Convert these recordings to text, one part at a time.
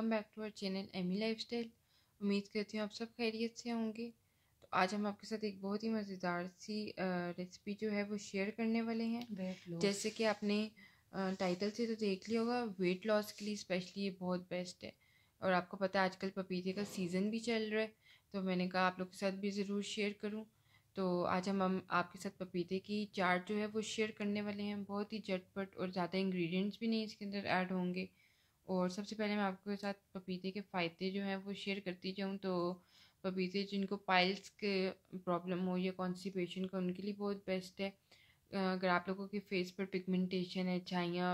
Welcome back to our channel Amy lifestyle. उम्मीद करती हूँ आप सब खैरियत से होंगे। तो आज हम आपके साथ एक बहुत ही मज़ेदार सी रेसिपी जो है वो शेयर करने वाले हैं। जैसे कि आपने टाइटल से तो देख लिया होगा, वेट लॉस के लिए स्पेशली ये बहुत बेस्ट है। और आपको पता है आजकल पपीते का सीज़न भी चल रहा है, तो मैंने कहा आप लोग के साथ भी ज़रूर शेयर करूँ। तो आज हम आपके साथ पपीते की चाट जो है वो शेयर करने वाले हैं। बहुत ही झटपट और ज़्यादा इंग्रेडिएंट्स भी नहीं इसके अंदर ऐड होंगे। और सबसे पहले मैं आपके साथ पपीते के फ़ायदे जो हैं वो शेयर करती जाऊँ। तो पपीते जिनको पाइल्स के प्रॉब्लम हो या कॉन्स्टिपेशन का, उनके लिए बहुत बेस्ट है। अगर आप लोगों के फेस पर पिगमेंटेशन है, छाइयाँ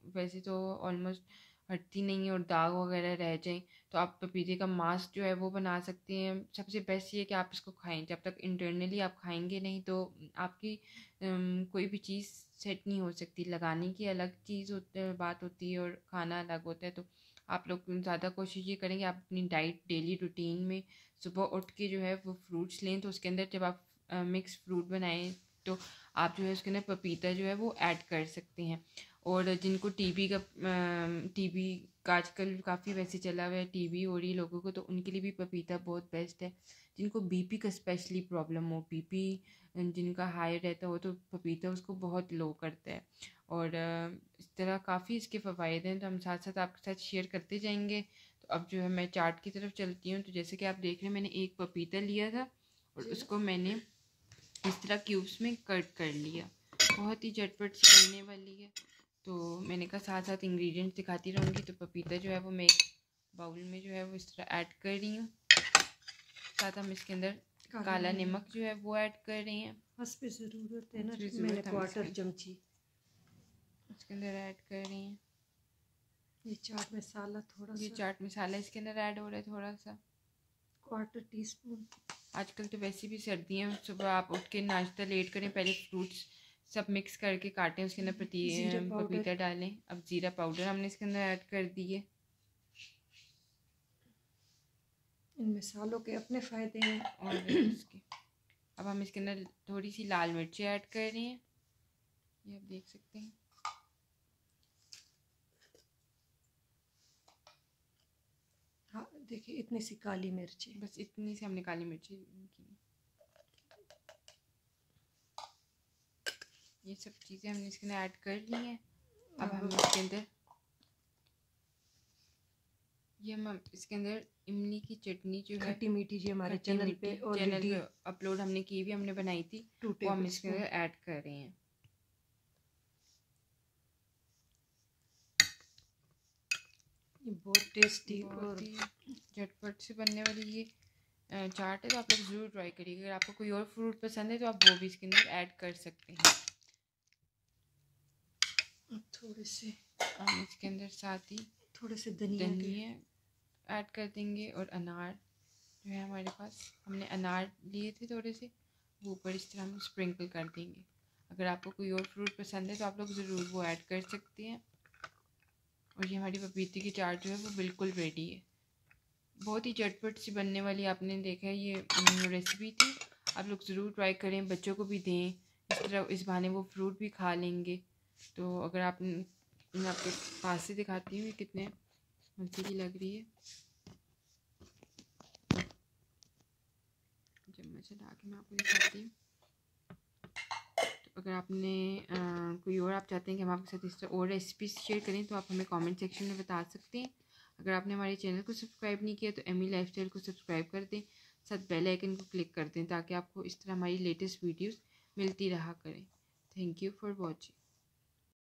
वैसे तो ऑलमोस्ट हटती नहीं है और दाग वगैरह रह जाएं, तो आप पपीते का मास्क जो है वो बना सकते हैं। सबसे बेस्ट ये है कि आप इसको खाएं। जब तक इंटरनली आप खाएंगे नहीं तो आपकी कोई भी चीज़ सेट नहीं हो सकती। लगाने की अलग चीज़ बात होती है और खाना अलग होता है। तो आप लोग ज़्यादा कोशिश ये करेंगे आप अपनी डाइट डेली रूटीन में सुबह उठ के जो है वो फ्रूट्स लें। तो उसके अंदर जब आप मिक्स फ्रूट बनाएं तो आप जो है उसके अंदर पपीता जो है वो ऐड कर सकते हैं। और जिनको टीबी का आजकल काफ़ी वैसे चला हुआ है, टीबी हो रही है लोगों को, तो उनके लिए भी पपीता बहुत बेस्ट है। जिनको बीपी का स्पेशली प्रॉब्लम हो, बीपी जिनका हाई रहता हो, तो पपीता उसको बहुत लो करता है। और इस तरह काफ़ी इसके फ़वाइद हैं, तो हम साथ साथ आपके साथ शेयर करते जाएंगे। तो अब जो है मैं चाट की तरफ चलती हूँ। तो जैसे कि आप देख रहे हैं, मैंने एक पपीता लिया था और उसको मैंने इस तरह क्यूब्स में कट कर लिया। बहुत ही झटपट से बनने वाली है। तो मैंने कहा साथ साथ इंग्रेडिएंट्स दिखाती रहूँगी। तो पपीता जो है वो मैं एक बाउल में जो है वो इस तरह ऐड कर रही हूँ। साथ हम इसके अंदर काला नमक जो है वो ऐड कर रही हैं। बस पे ज़रूरत है ना, मैंने क्वार्टर चमची इसके अंदर ऐड कर रही हैं। ये चाट मसाला थोड़ा सा, ये चाट मसाला इसके अंदर ऐड हो रहा है थोड़ा सा, क्वार्टर टीस्पून। आजकल तो वैसे भी सर्दियाँ, सुबह आप उठ के नाश्ता लेट करें, पहले फ्रूट्स सब मिक्स करके काटें, उसके अंदर पपीता डालें। अब ज़ीरा पाउडर हमने इसके अंदर ऐड कर दिए। इन मसालों के अपने फ़ायदे हैं। और इसके अब हम इसके अंदर थोड़ी सी लाल मिर्ची ऐड कर रहे हैं, ये आप देख सकते हैं। हाँ देखिए, इतनी सी काली मिर्ची, बस इतनी सी हमने काली मिर्ची की। ये सब चीज़ें हमने इसके अंदर ऐड कर ली हैं। अब हम इसके अंदर हम इसके अंदर इमली की चटनी जो है खट्टी मीठी, जी हमारे चैनल पे अपलोड हमने की भी, हमने बनाई थी, वो हम इसके अंदर ऐड कर रहे हैं। ये बहुत टेस्टी और झटपट से बनने वाली ये चाट है। तो आप लोग ज़रूर ट्राई करिएगा। अगर आपको कोई और फ्रूट पसंद है तो आप वो भी इसके अंदर ऐड कर सकते हैं। थोड़े से हम इसके अंदर साथ ही थोड़े से धनिया ऐड कर देंगे। और अनार जो है हमारे पास, हमने अनार लिए थे थोड़े से, वो ऊपर इस तरह हम स्प्रिंकल कर देंगे। अगर आपको कोई और फ्रूट पसंद है तो आप लोग ज़रूर वो ऐड कर सकते हैं। और ये हमारी पपीते की चाट जो है वो बिल्कुल रेडी है। बहुत ही झटपट सी बनने वाली आपने देखा है ये रेसिपी थी। आप लोग ज़रूर ट्राई करें, बच्चों को भी दें। इस तरह इस बहाने वो फ्रूट भी खा लेंगे। तो अगर आप, मैं आपके पास से दिखाती हूँ कितने मज़े की लग रही है। चम्मच ला के मैं आपको दिखाती हूँ। तो अगर आपने कोई और आप चाहते हैं कि हम आपके साथ इस तरह और रेसिपी शेयर करें तो आप हमें कमेंट सेक्शन में बता सकते हैं। अगर आपने हमारे चैनल को सब्सक्राइब नहीं किया तो एमी लाइफस्टाइल को सब्सक्राइब कर दें, साथ बेल आइकन को क्लिक कर दें ताकि आपको इस तरह हमारी लेटेस्ट वीडियोस मिलती रहा करें। Thank you for watching.